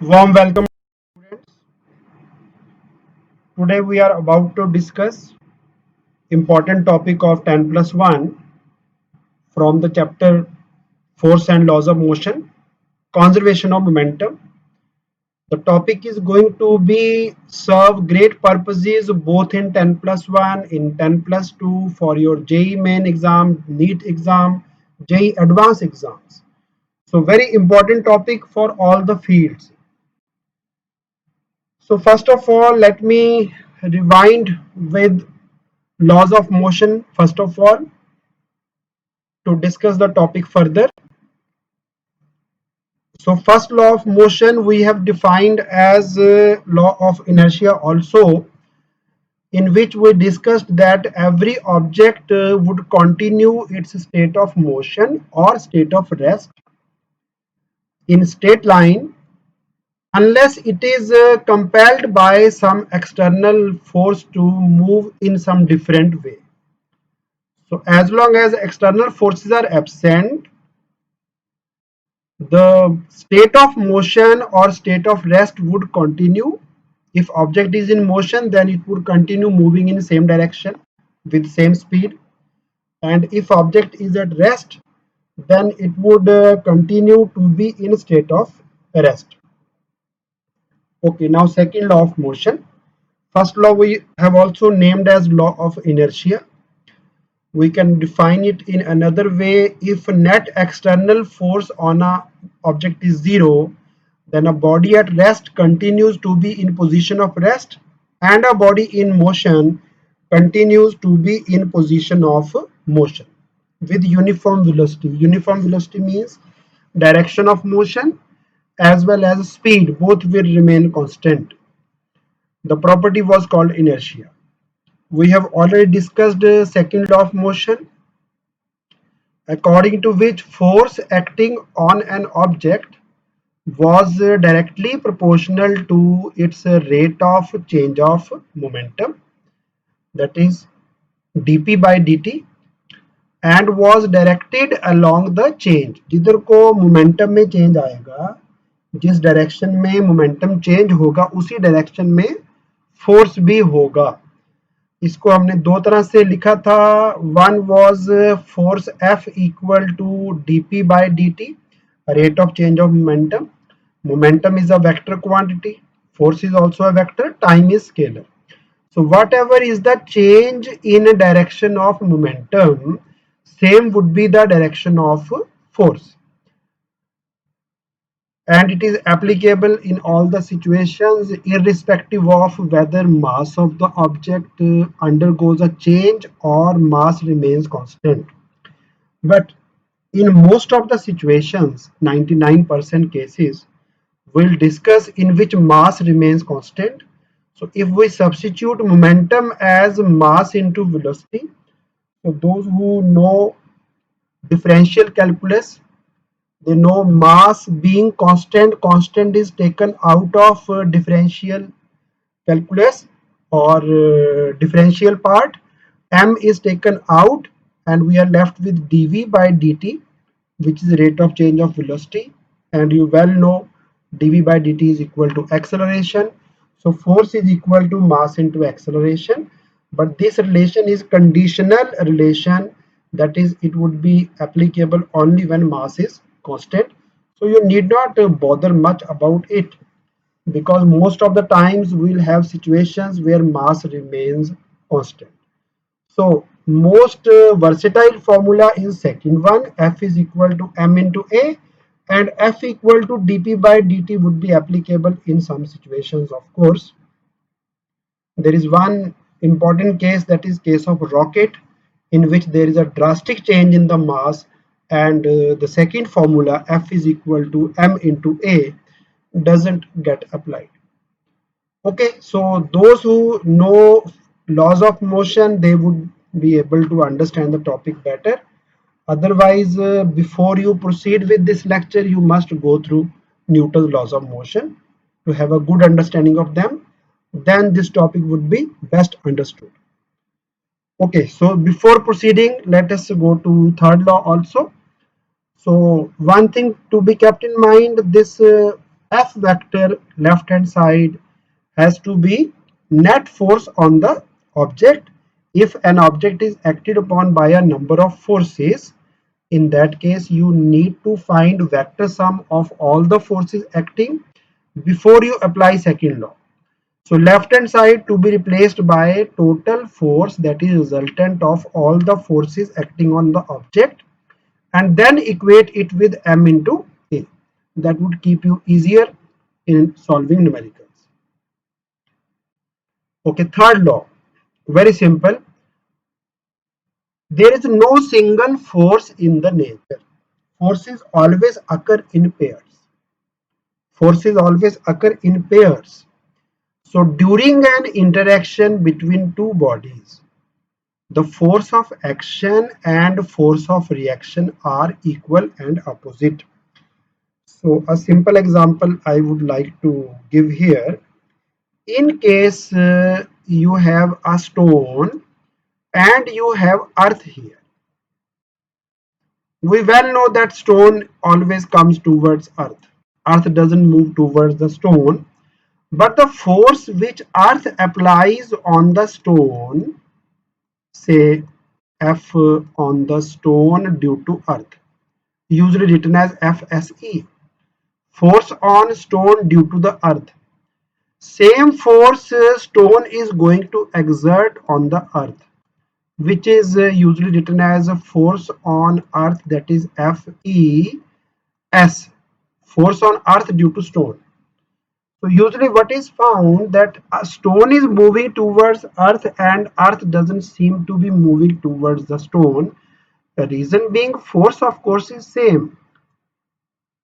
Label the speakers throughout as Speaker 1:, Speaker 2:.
Speaker 1: Warm welcome, students. Today we are about to discuss important topic of 10 plus 1 from the chapter Force and Laws of Motion, Conservation of Momentum. The topic is going to be serve great purposes both in 10 plus 1, in 10 plus 2 for your JEE main exam, NEET exam, JEE advanced exams. So very important topic for all the fields. So first of all, let me rewind with laws of motion first of all to discuss the topic further. So first law of motion we have defined as law of inertia also, in which we discussed that every object would continue its state of motion or state of rest in straight line unless it is compelled by some external force to move in some different way. So as long as external forces are absent, the state of motion or state of rest would continue. If object is in motion, then it would continue moving in same direction with same speed. And if object is at rest, then it would continue to be in state of rest. Okay, now second law of motion. First law we have also named as law of inertia. We can define it in another way. If net external force on a object is zero, then a body at rest continues to be in position of rest and a body in motion continues to be in position of motion with uniform velocity. Uniform velocity means direction of motion as well as speed, both will remain constant. The property was called inertia. We have already discussed the second law of motion, according to which force acting on an object was directly proportional to its rate of change of momentum, that is dp by dt, and was directed along the change. जिधर को momentum में change आएगा, जिस direction में momentum change होगा उसी direction में force भी होगा. इसको हमने दो तरह से लिखा था. One was force F equal to dp by dt, rate of change of momentum. Momentum is a vector quantity, force is also a vector, time is scalar. So whatever is the change in a direction of momentum, same would be the direction of force, and it is applicable in all the situations irrespective of whether mass of the object undergoes a change or mass remains constant. But in most of the situations, 99% cases, we'll discuss in which mass remains constant. So if we substitute momentum as mass into velocity, so those who know differential calculus, they know mass being constant is taken out of differential calculus or differential part, m is taken out and we are left with dv by dt, which is rate of change of velocity, and you well know dv by dt is equal to acceleration. So force is equal to mass into acceleration, but this relation is conditional relation, that is it would be applicable only when mass is constant. So you need not bother much about it, because most of the times we will have situations where mass remains constant. So most versatile formula is second one, F is equal to m into a, and F equal to dp by dt would be applicable in some situations. Of course, there is one important case, that is case of rocket, in which there is a drastic change in the mass, and the second formula F is equal to m into a doesn't get applied. Okay, so those who know laws of motion, they would be able to understand the topic better. Otherwise, before you proceed with this lecture, you must go through Newton's laws of motion to have a good understanding of them. Then this topic would be best understood. Okay, so before proceeding, let us go to third law also. So one thing to be kept in mind, this F vector left hand side has to be net force on the object. If an object is acted upon by a number of forces, in that case you need to find vector sum of all the forces acting before you apply second law. So left hand side to be replaced by total force, that is resultant of all the forces acting on the object, and then equate it with m into a. That would keep you easier in solving numericals. Okay, third law, very simple. There is no single force in the nature. Forces always occur in pairs. Forces always occur in pairs. So during an interaction between two bodies, the force of action and force of reaction are equal and opposite. So a simple example I would like to give here. In case you have a stone and you have earth here. We well know that stone always comes towards earth. Earth doesn't move towards the stone, but the force which earth applies on the stone, say F on the stone due to earth, usually written as FSE, force on stone due to the earth. Same force stone is going to exert on the earth, which is usually written as a force on earth, that is FES, force on earth due to stone. So usually what is found that a stone is moving towards earth and earth doesn't seem to be moving towards the stone. The reason being force of course is same.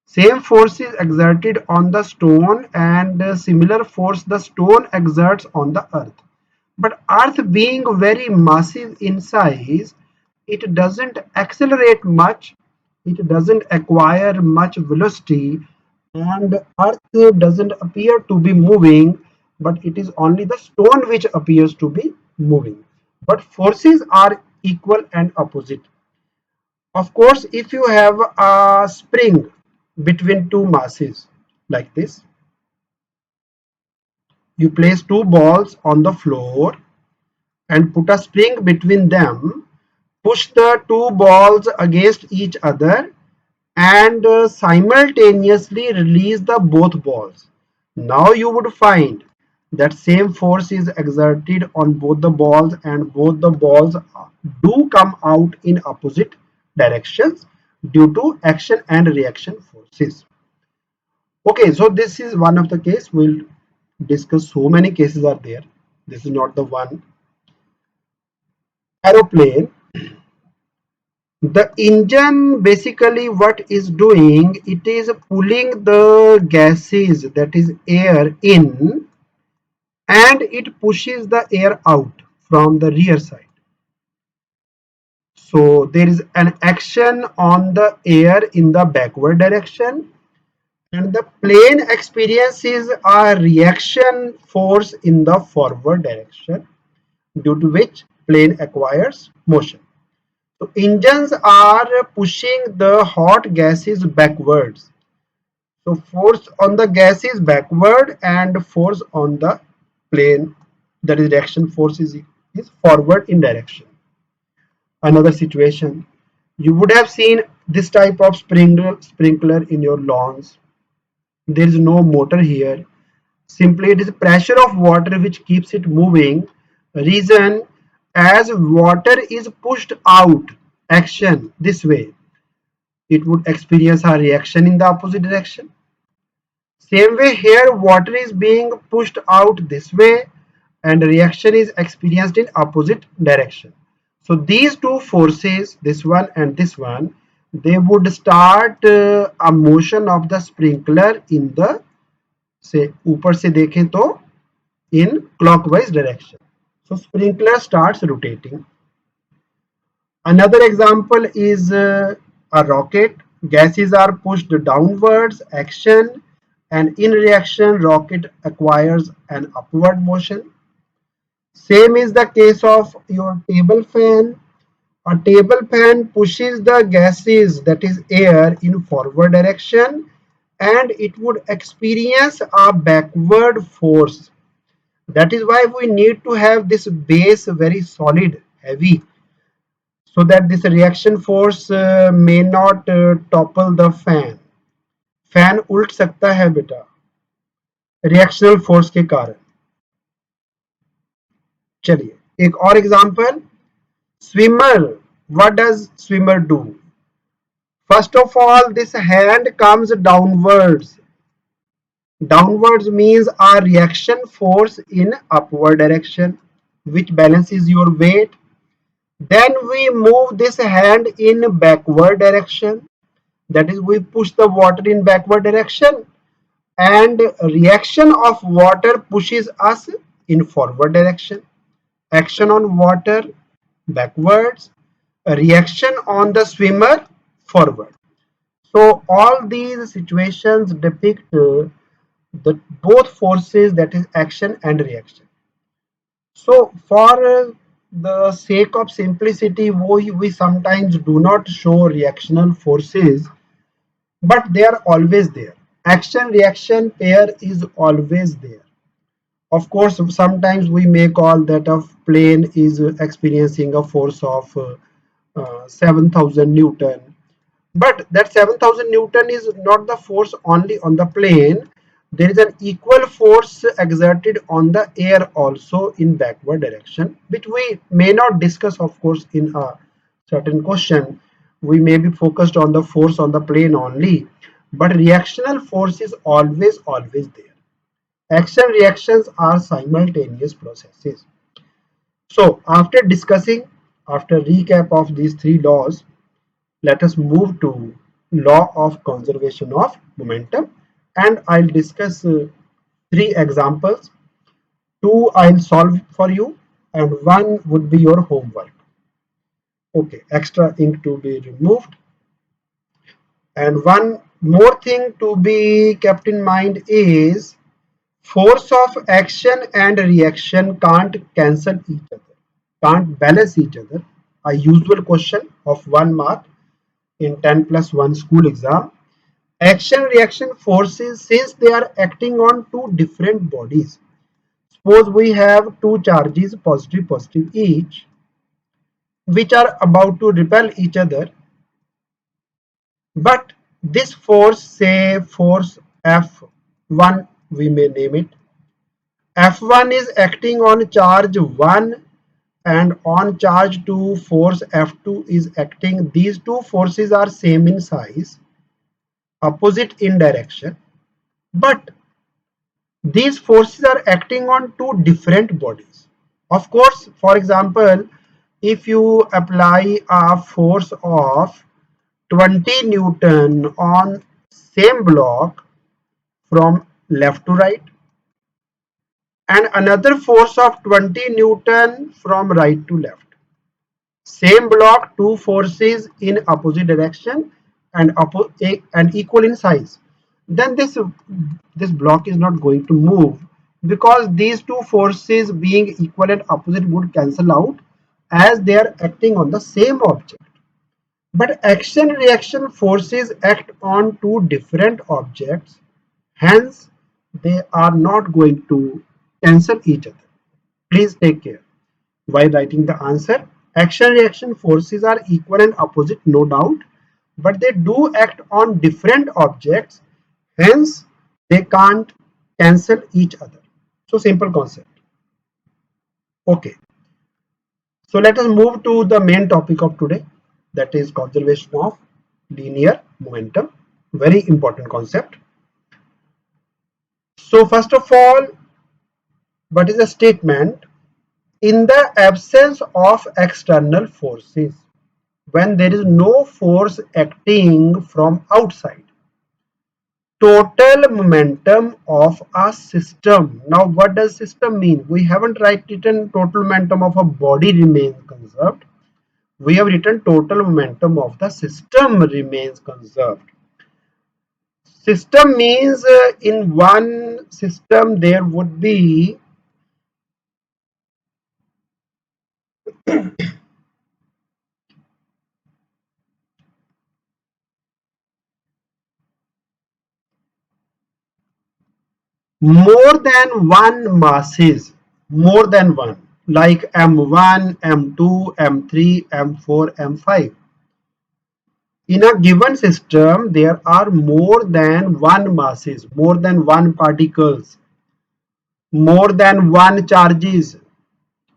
Speaker 1: Same force is exerted on the stone and similar force the stone exerts on the earth. But earth being very massive in size, it doesn't accelerate much, it doesn't acquire much velocity, and earth doesn't appear to be moving, but it is only the stone which appears to be moving. But forces are equal and opposite. Of course, if you have a spring between two masses like this, you place two balls on the floor and put a spring between them, push the two balls against each other, and simultaneously release the both balls. Now you would find that same force is exerted on both the balls and both the balls do come out in opposite directions due to action and reaction forces. Okay, so this is one of the case. We'll discuss so many cases are there. This is not the one. Aeroplane, the engine basically what is doing, it is pulling the gases, that is air, in, and it pushes the air out from the rear side. So there is an action on the air in the backward direction, and the plane experiences a reaction force in the forward direction, due to which plane acquires motion. So engines are pushing the hot gases backwards. So force on the gases backward and force on the plane, that is reaction force is forward in direction. Another situation, you would have seen this type of sprinkler in your lawns. There is no motor here. Simply it is pressure of water which keeps it moving. Reason, as water is pushed out, action this way, it would experience a reaction in the opposite direction. Same way here, water is being pushed out this way and reaction is experienced in opposite direction. So these two forces, this one and this one, they would start a motion of the sprinkler in the, say ऊपर से देखें तो in clockwise direction. So sprinkler starts rotating. Another example is a rocket. Gases are pushed downwards, action, and in reaction, rocket acquires an upward motion. Same is the case of your table fan. A table fan pushes the gases, that is air, in forward direction, and it would experience a backward force. That is why we need to have this base very solid, heavy, so that this reaction force may not topple the fan. Fan उल्ट सकता है बेटा reactional force के कारण. चलिए एक और example. Swimmer, what does swimmer do? First of all this hand comes downwards. Downwards means a reaction force in upward direction which balances your weight. Then we move this hand in backward direction. That is, we push the water in backward direction, and reaction of water pushes us in forward direction. Action on water backwards, a reaction on the swimmer forward. So all these situations depict the both forces, that is action and reaction. So for the sake of simplicity, we sometimes do not show reactional forces, but they are always there. Action reaction pair is always there. Of course, sometimes we may call that a plane is experiencing a force of 7,000 Newton. But that 7,000 Newton is not the force only on the plane. There is an equal force exerted on the air also in backward direction, which we may not discuss, of course, in a certain question. We may be focused on the force on the plane only, but reactional force is always there. Action reactions are simultaneous processes. So after recap of these three laws, let us move to law of conservation of momentum, and I'll discuss three examples. Two I'll solve for you and one would be your homework. Okay, extra ink to be removed. And one more thing to be kept in mind is force of action and reaction can't cancel each other, can't balance each other. A usual question of 1 mark in 10 plus 1 school exam. Action reaction forces, since they are acting on two different bodies. Suppose we have two charges, positive each, which are about to repel each other, but this force, say force F1, we may name it. F1 is acting on charge 1 and on charge 2 force F2 is acting. These two forces are same in size, opposite in direction, but these forces are acting on two different bodies. Of course, for example, if you apply a force of 20 Newton on same block from left to right and another force of 20 Newton from right to left. Same block, two forces in opposite direction and equal in size. Then this block is not going to move because these two forces being equal and opposite would cancel out as they are acting on the same object. But action reaction forces act on two different objects, hence they are not going to cancel each other. Please take care while writing the answer. Action reaction forces are equal and opposite, no doubt, but they do act on different objects, hence they can't cancel each other. So simple concept. Okay, so let us move to the main topic of today, that is conservation of linear momentum. Very important concept. So first of all, what is the statement? In the absence of external forces, when there is no force acting from outside, total momentum of a system. Now what does system mean? We haven't written total momentum of a body remains conserved. We have written total momentum of the system remains conserved. System means in one system there would be more than one masses, more than one, like M1, M2, M3, M4, M5. In a given system, there are more than one masses, more than one particles, more than one charges,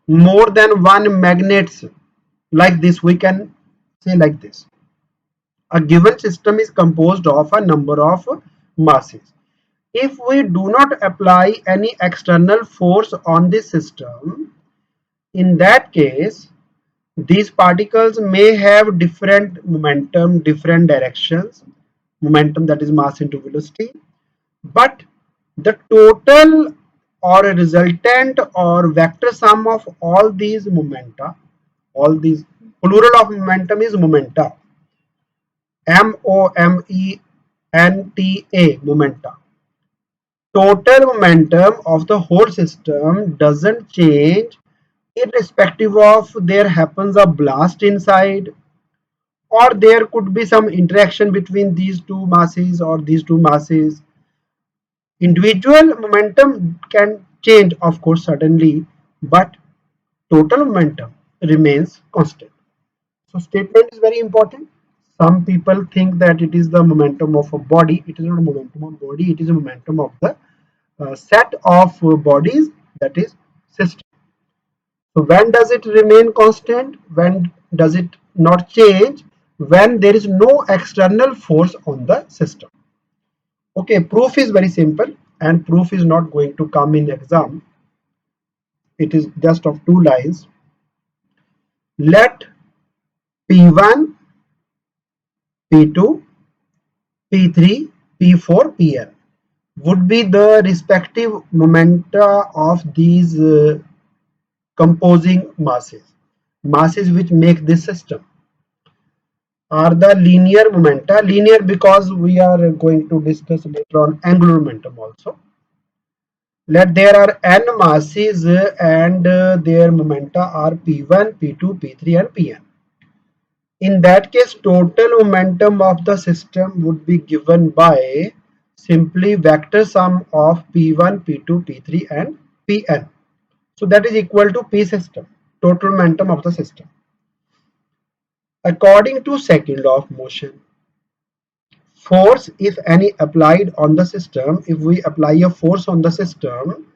Speaker 1: more than one magnets. Like this, we can say like this. A given system is composed of a number of masses. If we do not apply any external force on this system, in that case, these particles may have different momentum, different directions, momentum that is mass into velocity, but the total or a resultant or vector sum of all these momenta, all these plural of momentum is momenta, M-O-M-E-N-T-A, momenta. Total momentum of the whole system doesn't change irrespective of there happens a blast inside, or there could be some interaction between these two masses or these two masses. Individual momentum can change, of course, suddenly, but total momentum remains constant. So statement is very important. Some people think that it is the momentum of a body. It is not a momentum of body. It is a momentum of the set of bodies, that is system. So when does it remain constant? When does it not change? When there is no external force on the system. Okay, proof is very simple, and proof is not going to come in exam. It is just of two lines. Let P1, P2, P3, P4, Pn would be the respective momenta of these composing masses which make this system, are the linear momenta. Linear because we are going to discuss later on angular momentum also. Let there are n masses and their momenta are P1, P2, P3 and Pn. In that case, total momentum of the system would be given by simply vector sum of P1, P2, P3 and Pn. So that is equal to P system, total momentum of the system. According to second law of motion, force, if any, applied on the system, if we apply a force on the system,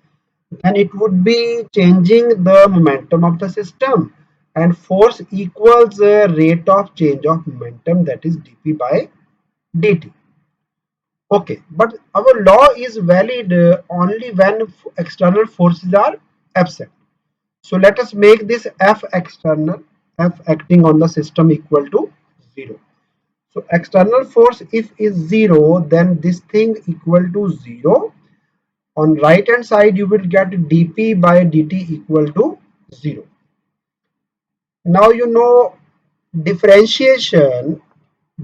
Speaker 1: then it would be changing the momentum of the system, and force equals the rate of change of momentum, that is dp by dt. Okay, but our law is valid only when external forces are absent. So let us make this F external, F acting on the system, equal to 0. So external force if is 0, then this thing equal to 0. On right hand side you will get dp by dt equal to 0. Now you know differentiation,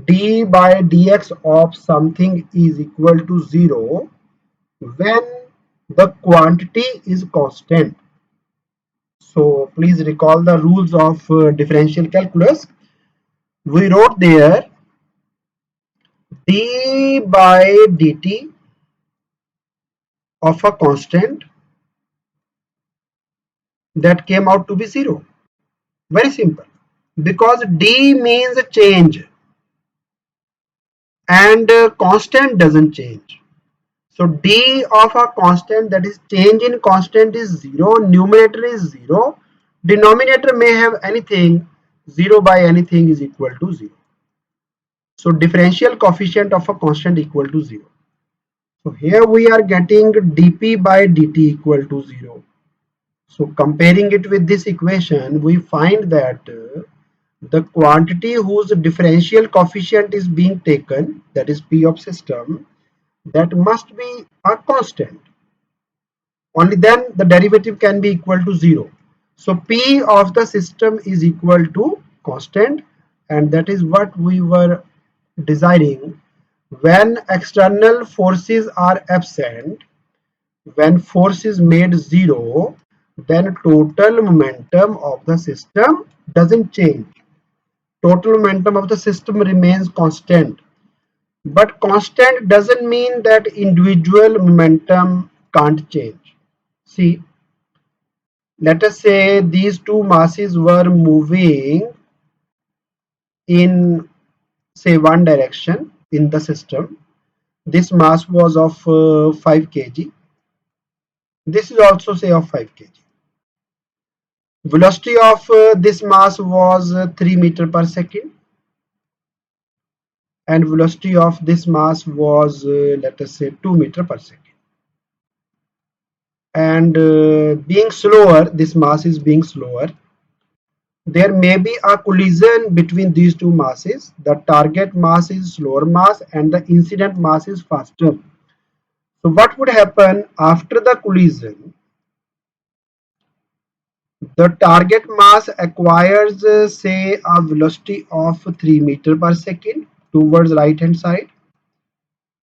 Speaker 1: d by dx of something is equal to 0 when the quantity is constant. So please recall the rules of differential calculus. We wrote there d by dt of a constant that came out to be 0. Very simple. Because d means change and constant doesn't change. So d of a constant, that is change in constant, is 0. Numerator is 0. Denominator may have anything. 0 by anything is equal to 0. So differential coefficient of a constant equal to 0. So here we are getting dp by dt equal to 0. So comparing it with this equation, we find that the quantity whose differential coefficient is being taken, that is P of system, that must be a constant. Only then the derivative can be equal to 0. So P of the system is equal to constant, and that is what we were desiring. When external forces are absent, when force is made 0, then total momentum of the system doesn't change. Total momentum of the system remains constant. But constant doesn't mean that individual momentum can't change. See, let us say these two masses were moving in, say, one direction in the system. This mass was of 5 kg. This is also, say, of 5 kg. Velocity of this mass was 3 meter per second, and velocity of this mass was, let us say, 2 meter per second. And being slower, this mass is being slower, there may be a collision between these two masses. The target mass is slower mass and the incident mass is faster. So what would happen after the collision? The target mass acquires, say, a velocity of 3 meter per second towards right hand side,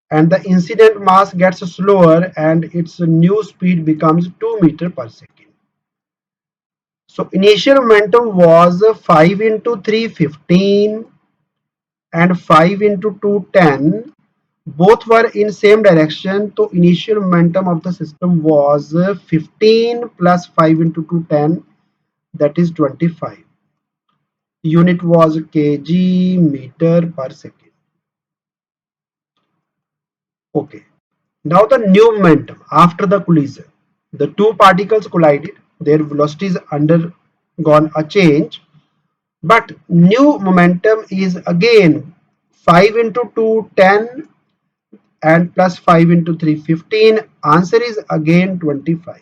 Speaker 1: and the incident mass gets slower and its new speed becomes 2 meter per second. So initial momentum was 5 into 3 15 and 5 into 2 10. Both were in same direction, so initial momentum of the system was 15 plus 5 into 2 10, that is 25. Unit was kg meter per second. Okay, now the new momentum after the collision. The two particles collided, their velocities undergone a change, but new momentum is again 5 into 2 10 and plus 5 into 3 15. Answer is again 25.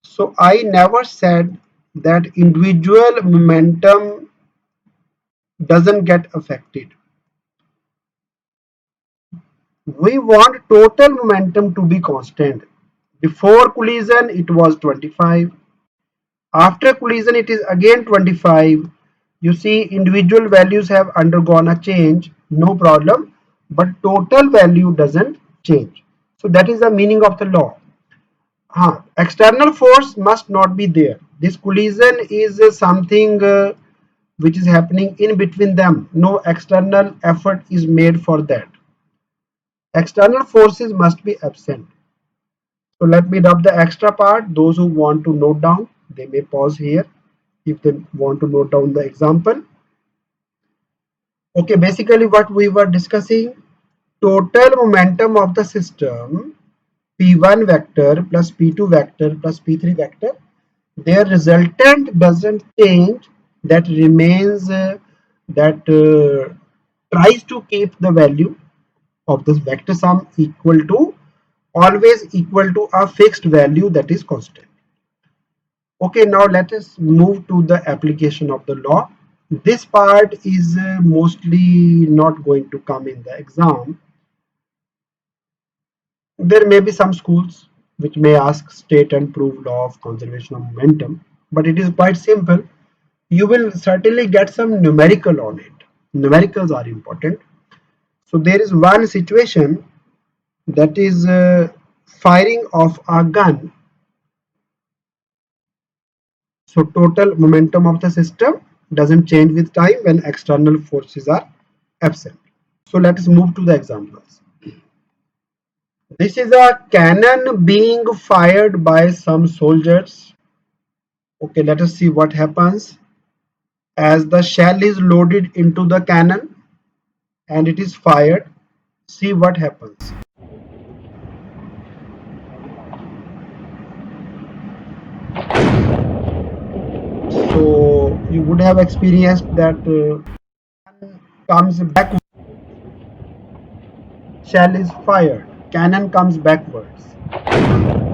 Speaker 1: So I never said that individual momentum doesn't get affected. We want total momentum to be constant. Before collision it was 25. After collision it is again 25. You see, individual values have undergone a change, no problem, but total value doesn't change. So that is the meaning of the law. External force must not be there. This collision is something which is happening in between them. No external effort is made for that. External forces must be absent. So let me rub the extra part. Those who want to note down, they may pause here if they want to note down the example. Okay, basically what we were discussing, total momentum of the system, P1 vector plus P2 vector plus P3 vector, their resultant doesn't change, that remains, tries to keep the value of this vector sum equal to, always equal to a fixed value, that is constant. Okay, now let us move to the application of the law. This part is mostly not going to come in the exam. There may be some schools which may ask state and prove law of conservation of momentum, but it is quite simple. You will certainly get some numerical on it. Numericals are important. So there is one situation, that is firing of a gun. So total momentum of the system doesn't change with time when external forces are absent. So let us move to the examples. This is a cannon being fired by some soldiers. Okay, let us see what happens. As the shell is loaded into the cannon and it is fired, see what happens. So you would have experienced that comes back, shell is fired, cannon comes backwards.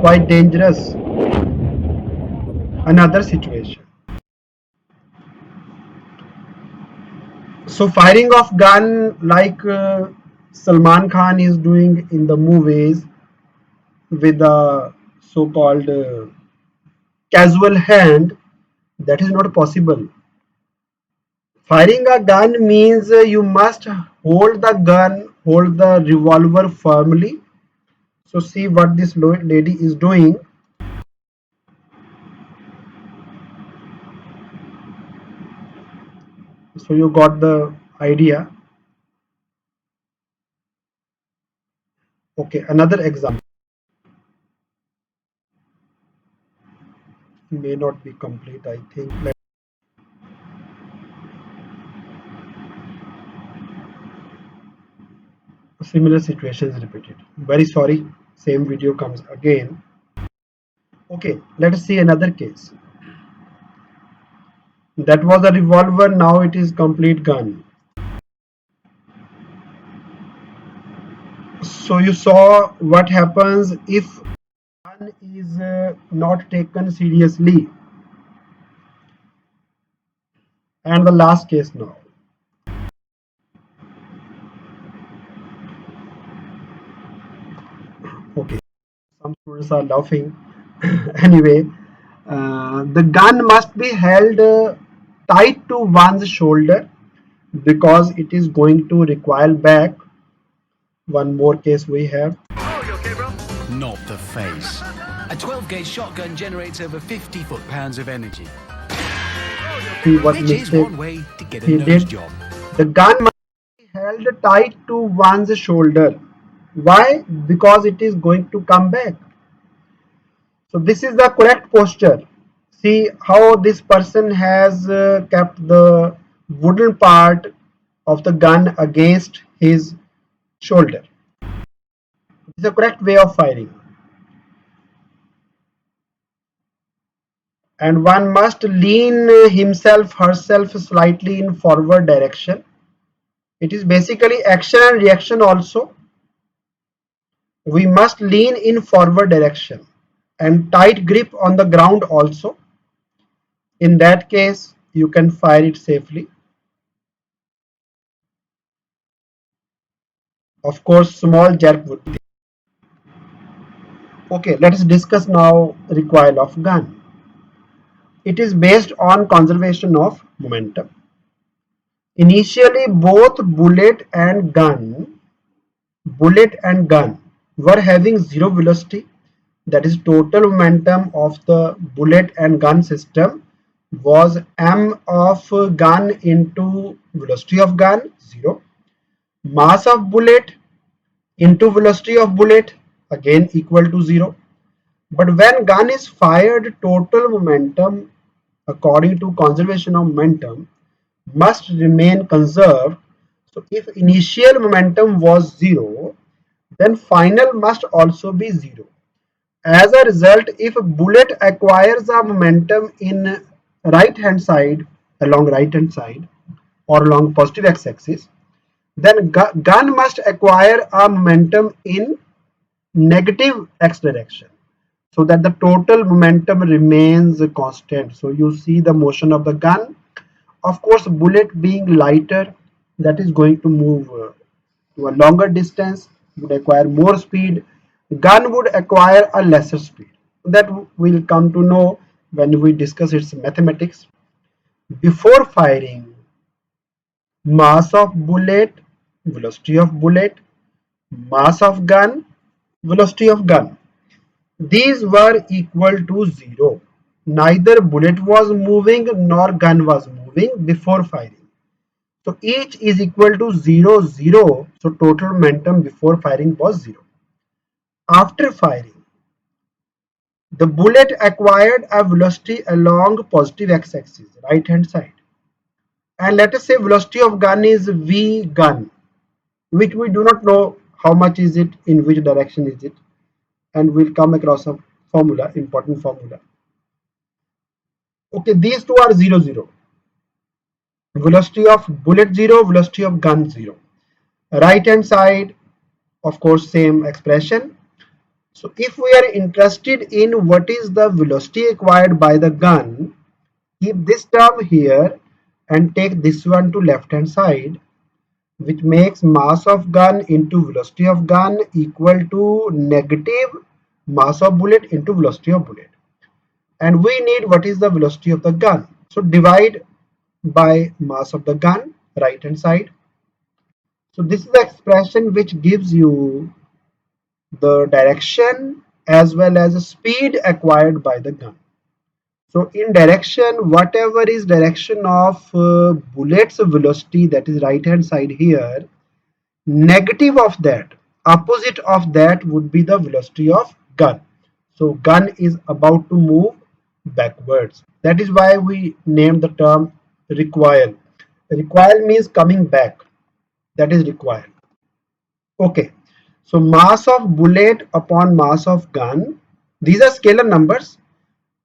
Speaker 1: Quite dangerous. Another situation. So firing of gun like Salman Khan is doing in the movies with a so-called casual hand, that is not possible. Firing a gun means you must hold the gun, hold the revolver firmly. So see what this lady is doing. So you got the idea. Okay, another example. may not be complete, I think. Similar situations repeated. Very sorry, same video comes again. Okay, let us see another case. That was a revolver, now it is complete gun. So you saw what happens if gun is not taken seriously. And the last case now. Okay, some students are laughing. Anyway, the gun must be held tight to one's shoulder because it is going to recoil back. One more case we have.
Speaker 2: Oh, you okay, bro?
Speaker 3: Not the face. A 12-gauge shotgun generates over 50 foot-pounds of energy,
Speaker 1: See what
Speaker 3: which is
Speaker 1: mistake
Speaker 3: one way to get a
Speaker 1: he
Speaker 3: nose
Speaker 1: did.
Speaker 3: job.
Speaker 1: The gun must be held tight to one's shoulder. Why? Because it is going to come back. So this is the correct posture. See how this person has kept the wooden part of the gun against his shoulder. This is the correct way of firing. And one must lean himself herself slightly in forward direction. It is basically action and reaction also. We must lean in forward direction and tight grip on the ground also. In that case, you can fire it safely. Of course, small jerk would be. Okay, let us discuss now recoil of gun. It is based on conservation of momentum. Initially, both bullet and gun were having zero velocity. That is total momentum of the bullet and gun system was m of gun into velocity of gun 0, mass of bullet into velocity of bullet again equal to 0. But when gun is fired, total momentum according to conservation of momentum must remain conserved. So if initial momentum was 0, then final must also be 0. As a result, if a bullet acquires a momentum in right hand side, along right hand side or along positive x-axis, then gun must acquire a momentum in negative x direction so that the total momentum remains constant. So you see the motion of the gun. Of course, bullet being lighter, that is going to move to a longer distance, would acquire more speed. Gun would acquire a lesser speed. That we'll come to know when we discuss its mathematics. Before firing, mass of bullet, velocity of bullet, mass of gun, velocity of gun. These were equal to 0. Neither bullet was moving nor gun was moving before firing. So each is equal to 0, 0. So total momentum before firing was 0. After firing, the bullet acquired a velocity along positive x-axis, right hand side. And let us say velocity of gun is v gun, which we do not know how much is it, in which direction is it, and we'll come across a formula, important formula. Okay, these two are 0, 0. Velocity of bullet 0, velocity of gun 0. Right hand side, of course, same expression. So if we are interested in what is the velocity acquired by the gun, keep this term here and take this one to left hand side, which makes mass of gun into velocity of gun equal to negative mass of bullet into velocity of bullet. And we need what is the velocity of the gun. So divide by mass of the gun, right hand side. So this is the expression which gives you the direction as well as the speed acquired by the gun. So in direction, whatever is direction of bullet's velocity, that is right hand side here, negative of that, opposite of that would be the velocity of gun. So gun is about to move backwards. That is why we named the term recoil. Recoil means coming back. That is recoil. Okay. So mass of bullet upon mass of gun. These are scalar numbers.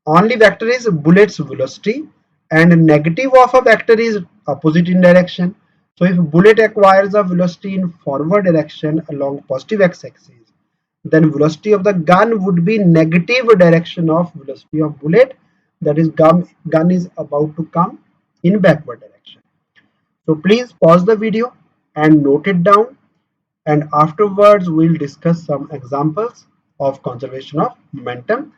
Speaker 1: Only vector is bullet's velocity and negative of a vector is opposite in direction. So if bullet acquires a velocity in forward direction along positive x-axis, then velocity of the gun would be negative direction of velocity of bullet, that is gun is about to come in backward direction. So please pause the video and note it down, and afterwards we'll discuss some examples of conservation of momentum.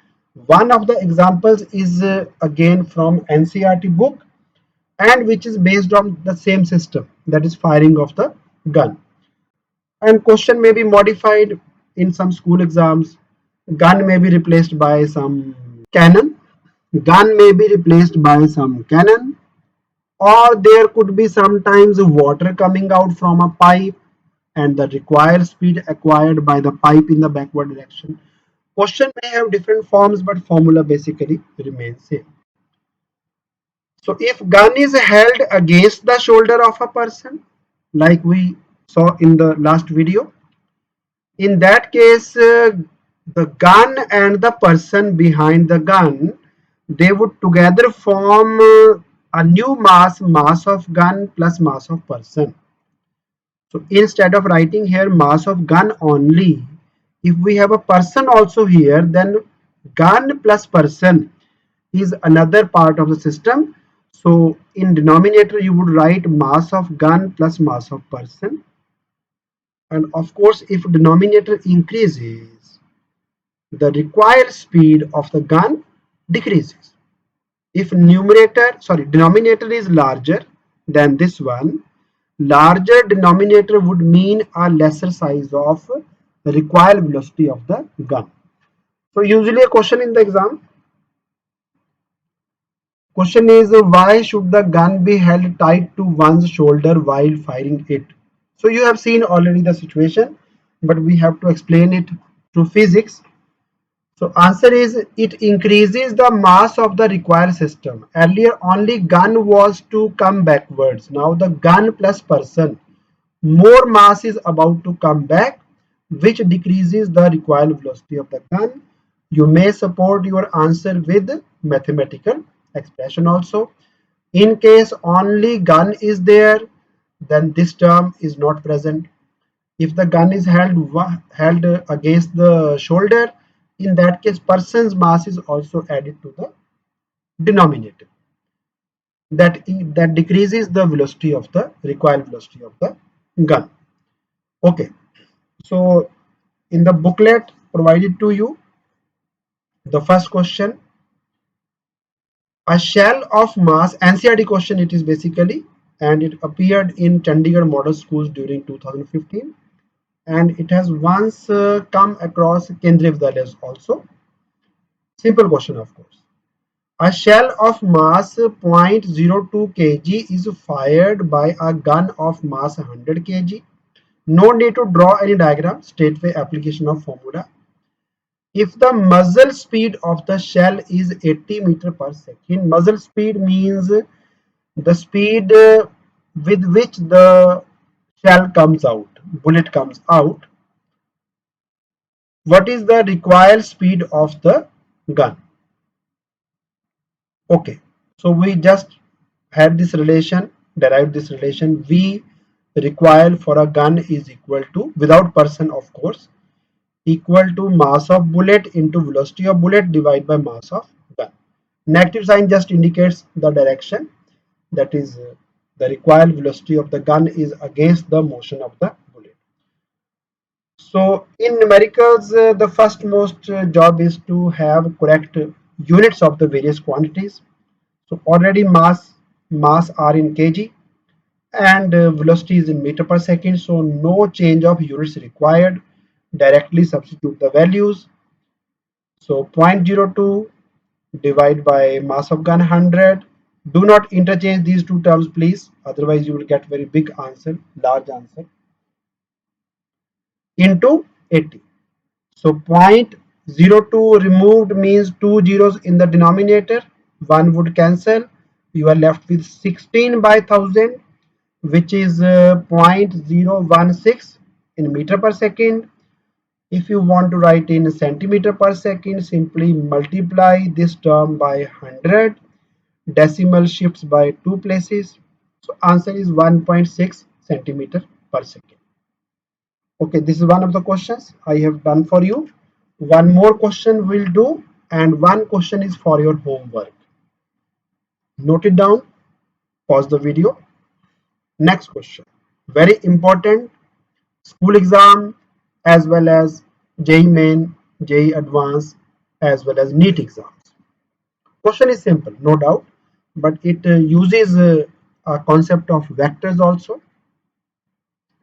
Speaker 1: One of the examples is again from NCERT book, and which is based on the same system, that is firing of the gun. And question may be modified in some school exams. Gun may be replaced by some cannon. Gun may be replaced by some cannon, or there could be sometimes water coming out from a pipe and the required speed acquired by the pipe in the backward direction. Question may have different forms, but formula basically remains same. So if gun is held against the shoulder of a person, like we saw in the last video, in that case the gun and the person behind the gun, they would together form a new mass of gun plus mass of person. So instead of writing here mass of gun only, if we have a person also here, then gun plus person is another part of the system. So in denominator you would write mass of gun plus mass of person, and of course if denominator increases, the required speed of the gun decreases. If denominator is larger than this one, larger denominator would mean a lesser size of the required velocity of the gun. So usually a question in the exam, question is why should the gun be held tight to one's shoulder while firing it? So you have seen already the situation, but we have to explain it through physics. So answer is it increases the mass of the required system. Earlier only gun was to come backwards. Now the gun plus person, more mass is about to come back, which decreases the required velocity of the gun. You may support your answer with mathematical expression also. In case only gun is there, then this term is not present. If the gun is held against the shoulder, in that case person's mass is also added to the denominator. That decreases the velocity of the required velocity of the gun. Okay, so in the booklet provided to you, the first question, a shell of mass, NCERT question it is basically, and it appeared in Chandigarh Model Schools during 2015, and it has once come across Kendriya Vidyalaya also. Simple question, of course. A shell of mass 0.02 kg is fired by a gun of mass 100 kg. No need to draw any diagram, straightway application of formula. If the muzzle speed of the shell is 80 meter per second, muzzle speed means the speed with which the shell comes out, bullet comes out. What is the required speed of the gun? Okay, so we just had this relation, derived this relation. V required for a gun is equal to, without person of course, equal to mass of bullet into velocity of bullet divided by mass of gun. Negative sign just indicates the direction, that is the required velocity of the gun is against the motion of the bullet. So in numericals, the first most job is to have correct units of the various quantities. So already mass are in kg and velocity is in meter per second, so no change of units required. Directly substitute the values. So 0.02 divided by mass of gun 100. Do not interchange these two terms please, otherwise you will get very big answer, large answer, into 80. So 0 to removed means 2 zeros in the denominator. 1 would cancel. You are left with 16 by 1000, which is 0.016 in meter per second. If you want to write in centimeter per second, simply multiply this term by 100. Decimal shifts by 2 places. So answer is 1.6 centimeter per second. Okay, this is one of the questions I have done for you. One more question will do, and one question is for your homework. Note it down, pause the video. Next question. Very important, school exam as well as JEE Main, JEE Advanced as well as NEET exams. Question is simple, no doubt, but it uses a concept of vectors also.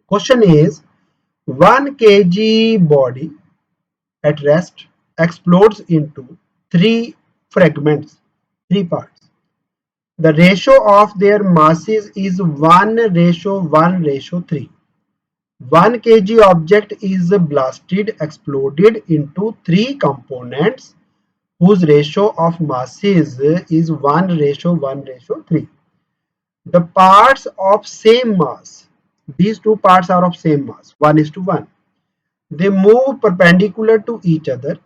Speaker 1: Question is 1 kg body at rest explodes into 3 fragments, 3 parts. The ratio of their masses is 1:1:3. 1 kg object is blasted, exploded into 3 components whose ratio of masses is 1:1:3. The parts of same mass, these two parts are of same mass, 1:1. They move perpendicular to each other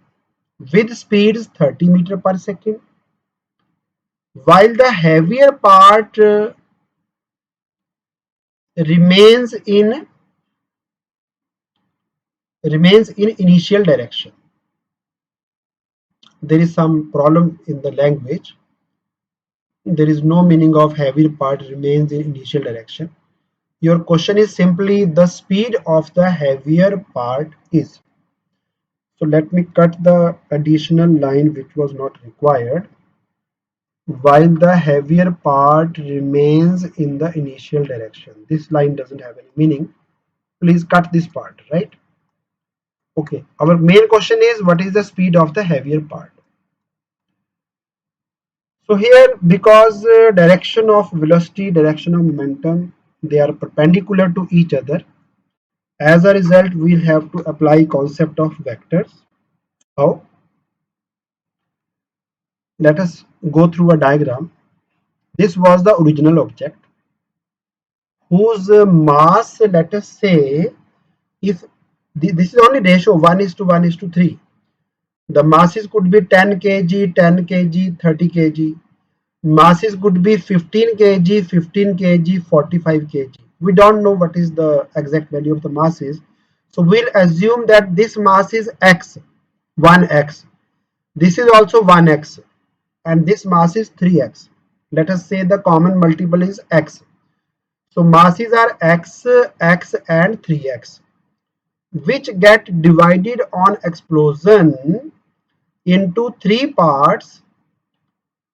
Speaker 1: with speeds 30 meter per second, while the heavier part remains in initial direction. There is some problem in the language. There is no meaning of heavier part remains in initial direction. Your question is simply the speed of the heavier part is. So let me cut the additional line which was not required. While the heavier part remains in the initial direction. This line doesn't have any meaning. Please cut this part, right? Okay, our main question is what is the speed of the heavier part? So here, because direction of velocity, direction of momentum, they are perpendicular to each other. As a result, we'll have to apply concept of vectors. How? Let us go through a diagram. This was the original object whose mass, let us say, if this is only ratio 1:1:3. The masses could be 10 kg, 10 kg, 30 kg. Masses could be 15 kg, 15 kg, 45 kg. We don't know what is the exact value of the masses. So we'll assume that this mass is x, 1x. This is also 1x. And this mass is 3x. Let us say the common multiple is x. So masses are x, x and 3x, which get divided on explosion into 3 parts.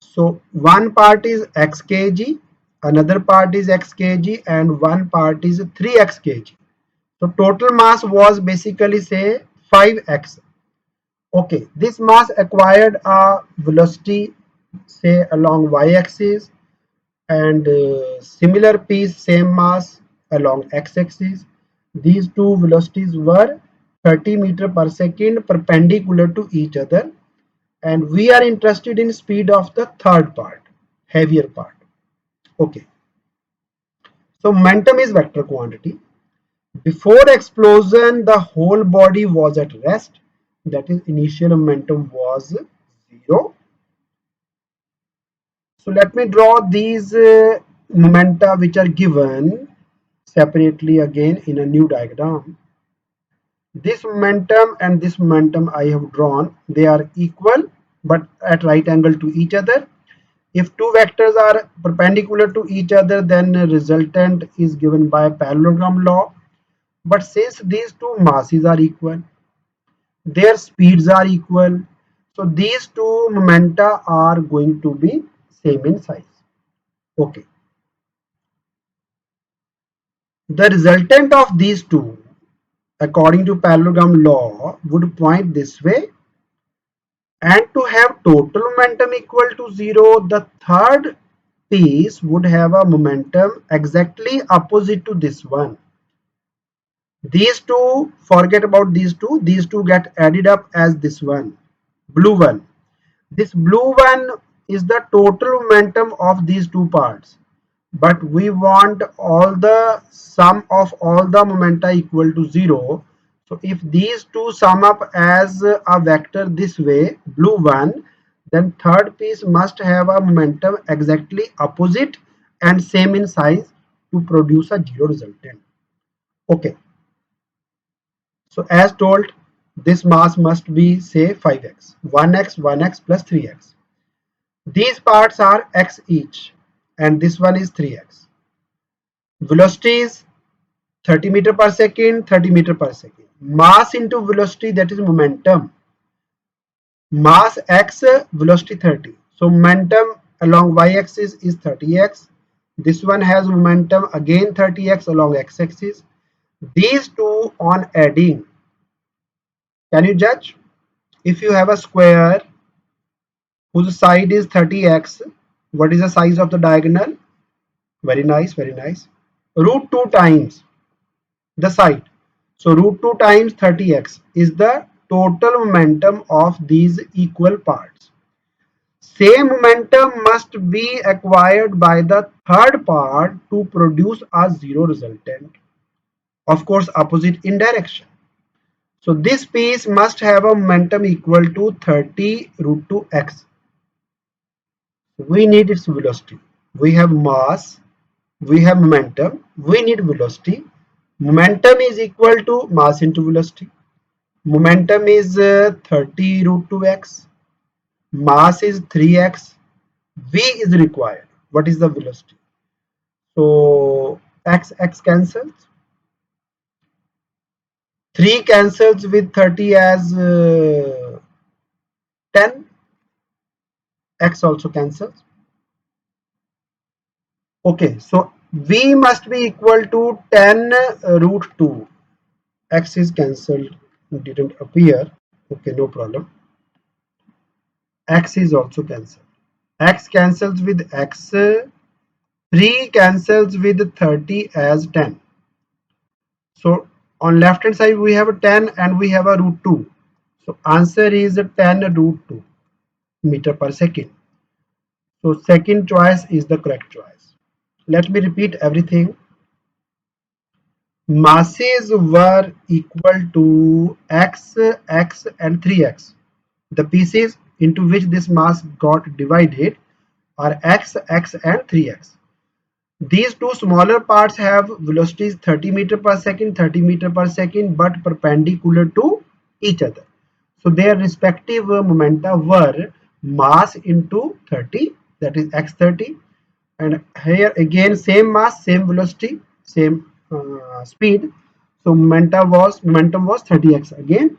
Speaker 1: So one part is x kg, another part is x kg, and one part is 3x kg. So total mass was basically say 5x. Okay, this mass acquired a velocity say along y-axis, and similar piece same mass along x-axis. These two velocities were 30 meter per second perpendicular to each other, and we are interested in speed of the third part, heavier part. Okay, so momentum is vector quantity. Before explosion the whole body was at rest, that is initial momentum was 0. So let me draw these momenta which are given separately again in a new diagram. This momentum and this momentum I have drawn, they are equal but at right angle to each other. If two vectors are perpendicular to each other, then resultant is given by parallelogram law. But since these two masses are equal, their speeds are equal, so these two momenta are going to be same in size. Okay. The resultant of these two, according to parallelogram law, would point this way, and to have total momentum equal to 0, the third piece would have a momentum exactly opposite to this one. These two, forget about these two get added up as this one, blue one. This blue one is the total momentum of these two parts, but we want all the sum of all the momenta equal to 0. So if these two sum up as a vector this way, blue one, then third piece must have a momentum exactly opposite and same in size to produce a zero resultant. Okay, so as told, this mass must be say 5x, 1x, 1x plus 3x. These parts are x each and this one is 3x. Velocity is 30 meter per second, 30 meter per second. Mass into velocity, that is momentum. Mass x, velocity 30. So momentum along y-axis is 30x. This one has momentum again 30x along x-axis. These two on adding. Can you judge? If you have a square whose side is 30x, what is the size of the diagonal? Very nice, very nice. Root 2 times the side. So root 2 times 30x is the total momentum of these equal parts. Same momentum must be acquired by the third part to produce a zero resultant. Of course, opposite in direction. So this piece must have a momentum equal to 30 root 2x. We need its velocity. We have mass, we have momentum, we need velocity. Momentum is equal to mass into velocity. Momentum is 30 root 2x. Mass is 3x. V is required. What is the velocity? So x cancels. 3 cancels with 30 as 10. X also cancels. Okay, so V must be equal to 10 root 2. X is cancelled, didn't appear. Okay, no problem. X is also cancelled. X cancels with X. 3 cancels with 30 as 10. So on left hand side we have a 10 and we have a root 2. So answer is 10 root 2 meter per second. So second choice is the correct choice. Let me repeat everything. Masses were equal to x, x and 3x. The pieces into which this mass got divided are x, x and 3x. These two smaller parts have velocities 30 meter per second, 30 meter per second, but perpendicular to each other. So their respective momenta were mass into 30, that is x30, and here again same mass, same velocity, same speed. So momentum was 30x again.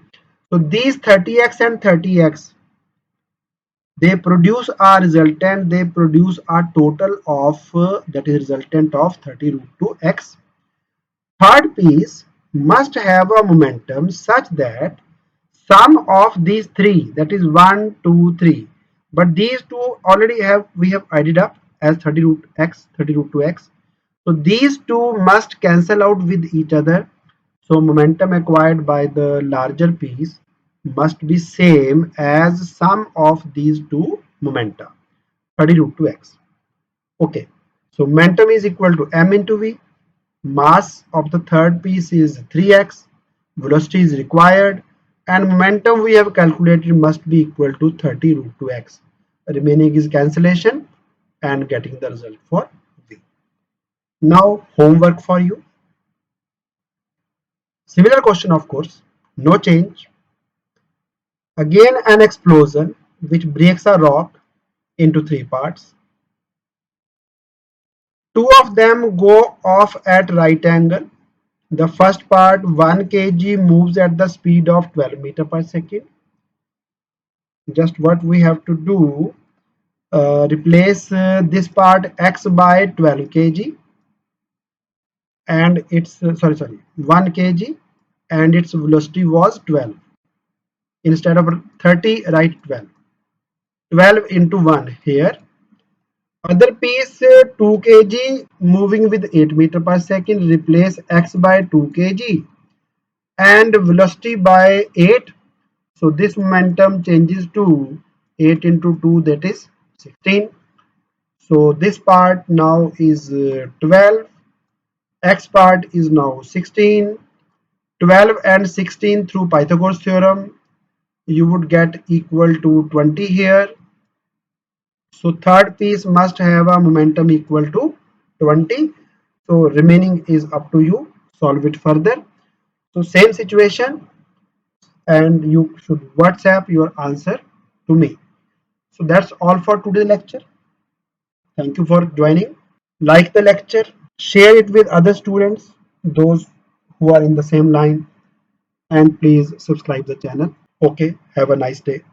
Speaker 1: So these 30x and 30x, they produce a resultant, they produce a total of that is resultant of 30 root 2x. Third piece must have a momentum such that sum of these three, that is 1 2 3, but these two already have, we have added up as 30 root x, 30 root 2x. So these two must cancel out with each other. So momentum acquired by the larger piece must be same as sum of these two momenta, 30 root 2x. Okay, so momentum is equal to m into v. Mass of the third piece is 3x. Velocity is required, and momentum we have calculated must be equal to 30 root 2x. Remaining is cancellation and getting the result for v. Now homework for you. Similar question, of course, no change. Again an explosion which breaks a rock into three parts. Two of them go off at right angle. The first part 1 kg moves at the speed of 12 meter per second. Just what we have to do, replace this part x by 12 kg and its 1 kg and its velocity was 12. Instead of 30, write 12. 12 into 1 here. Other piece 2 kg moving with 8 meter per second, replace x by 2 kg and velocity by 8. So this momentum changes to 8 into 2, that is 16. So this part now is 12, x part is now 16. 12 and 16 through Pythagoras theorem, you would get equal to 20 here. So third piece must have a momentum equal to 20. So remaining is up to you. Solve it further. So same situation, and you should WhatsApp your answer to me. So that's all for today's lecture. Thank you for joining. Like the lecture, share it with other students, those who are in the same line, and please subscribe the channel. Okay, have a nice day.